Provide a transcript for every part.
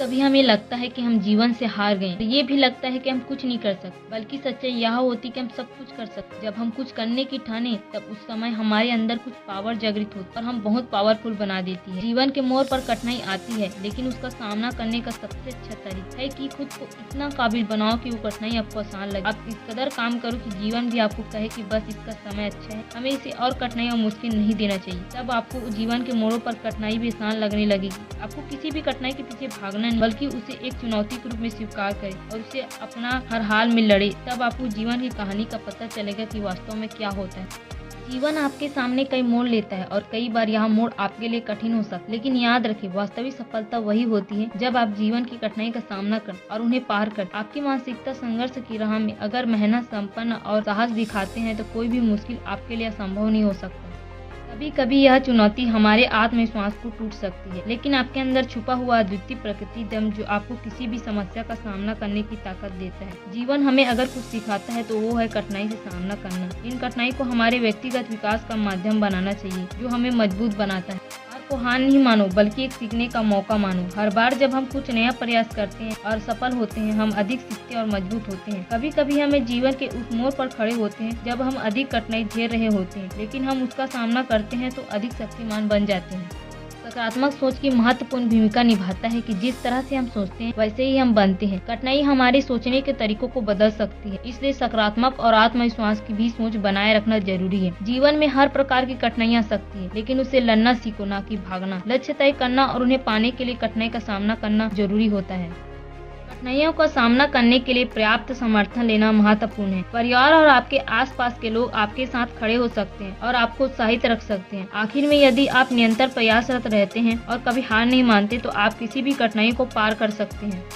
कभी हमें लगता है कि हम जीवन से हार गए, और ये भी लगता है कि हम कुछ नहीं कर सकते, बल्कि सच्चाई यह होती कि हम सब कुछ कर सकते। जब हम कुछ करने की ठाने, तब उस समय हमारे अंदर कुछ पावर जागृत होती और हम बहुत पावरफुल बना देती है। जीवन के मोड़ पर कठिनाई आती है, लेकिन उसका सामना करने का सबसे अच्छा तरीका है कि खुद को इतना काबिल बनाओ कि वो कठिनाई आपको आसान लगे। आप इस कदर काम करो कि जीवन भी आपको कहे कि बस इसका समय अच्छा है, हमें इसे और कठिनाई और मुश्किल नहीं देना चाहिए। तब आपको जीवन के मोड़ों पर कठिनाई भी आसान लगने लगेगी। आपको किसी भी कठिनाई के पीछे भागना नहीं, बल्कि उसे एक चुनौती के रूप में स्वीकार करें और उसे अपना हर हाल में लड़े। तब आपको जीवन की कहानी का पता चलेगा कि वास्तव में क्या होता है। जीवन आपके सामने कई मोड़ लेता है और कई बार यह मोड़ आपके लिए कठिन हो सकता है, लेकिन याद रखें, वास्तविक सफलता वही होती है जब आप जीवन की कठिनाई का सामना कर और उन्हें पार कर। आपकी मानसिकता संघर्ष की राह में अगर मेहनत, संपन्न और साहस दिखाते हैं तो कोई भी मुश्किल आपके लिए असंभव नहीं हो सकता। कभी कभी यह चुनौती हमारे आत्मविश्वास को टूट सकती है, लेकिन आपके अंदर छुपा हुआ अद्वितीय प्रकृति दम जो आपको किसी भी समस्या का सामना करने की ताकत देता है। जीवन हमें अगर कुछ सिखाता है तो वो है कठिनाई से सामना करना। इन कठिनाई को हमारे व्यक्तिगत विकास का माध्यम बनाना चाहिए, जो हमें मजबूत बनाता है। हार को हार नहीं मानो, बल्कि एक सीखने का मौका मानो। हर बार जब हम कुछ नया प्रयास करते हैं और सफल होते हैं, हम अधिक सीखते और मजबूत होते हैं। कभी कभी हमें जीवन के उस मोड़ पर खड़े होते हैं जब हम अधिक कठिनाई झेल रहे होते हैं, लेकिन हम उसका सामना करते हैं तो अधिक शक्तिमान बन जाते हैं। सकारात्मक सोच की महत्वपूर्ण भूमिका निभाता है कि जिस तरह से हम सोचते हैं वैसे ही हम बनते हैं। कठिनाई हमारे सोचने के तरीकों को बदल सकती है, इसलिए सकारात्मक और आत्मविश्वास की भी सोच बनाए रखना जरूरी है। जीवन में हर प्रकार की कठिनाई आ सकती है, लेकिन उसे लड़ना सीखो, ना कि भागना। लक्ष्य तय करना और उन्हें पाने के लिए कठिनाई का सामना करना जरूरी होता है। कठिनाइयों का सामना करने के लिए पर्याप्त समर्थन लेना महत्वपूर्ण है। परिवार और आपके आसपास के लोग आपके साथ खड़े हो सकते हैं और आपको उत्साहित रख सकते हैं। आखिर में, यदि आप निरंतर प्रयासरत रहते हैं और कभी हार नहीं मानते, तो आप किसी भी कठिनाई को पार कर सकते हैं।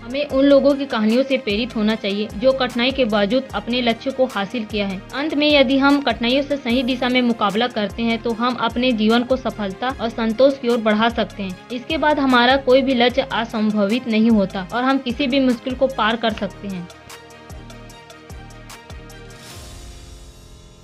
हमें उन लोगों की कहानियों से प्रेरित होना चाहिए जो कठिनाई के बावजूद अपने लक्ष्य को हासिल किया है। अंत में, यदि हम कठिनाइयों से सही दिशा में मुकाबला करते हैं तो हम अपने जीवन को सफलता और संतोष की ओर बढ़ा सकते हैं। इसके बाद हमारा कोई भी लक्ष्य असंभवित नहीं होता और हम किसी भी मुश्किल को पार कर सकते हैं।